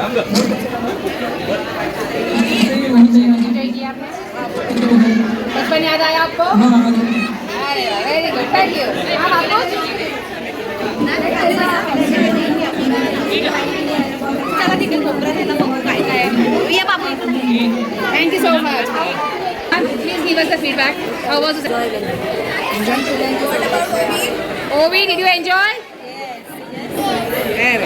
Enjoy किया आपने? बचपन याद आया आपको? अरे वेरी गुड, थैंक यू। आप आपको? Thank you so much. Please give us the feedback. How was it? What about Obi? Ovi, did you enjoy? Yes.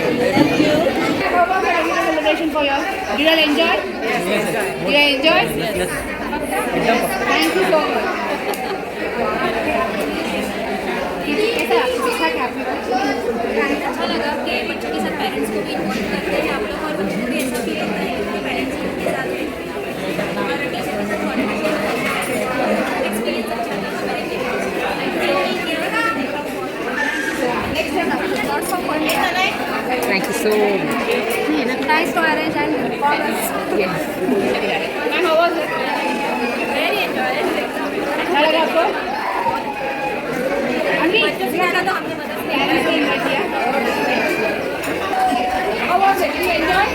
How was the regular celebration for you? Did you all enjoy? Yes. Did you enjoy? Yes. Thank you so much. कैसा था क्या आपने? अच्छा लगा कि बच्चों के साथ पेरेंट्स को भी इन्वॉल्व करते हैं आप लोग और बच्चों को भी ऐसा फील होता है कि पेरेंट्स उनके साथ हैं और टीचर के साथ एक्सपीरियंस अच्छा था मेरे लिए। Next time, lots of fun. Thank you so much. Nice to arrange and for us. Yes. Ma'am, how was it? Very enjoyable. अच्छा लगा आपको? अभी बच्चों से ज़्यादा तो हमने मदद parents ने invite किया. How was it? Did you enjoy?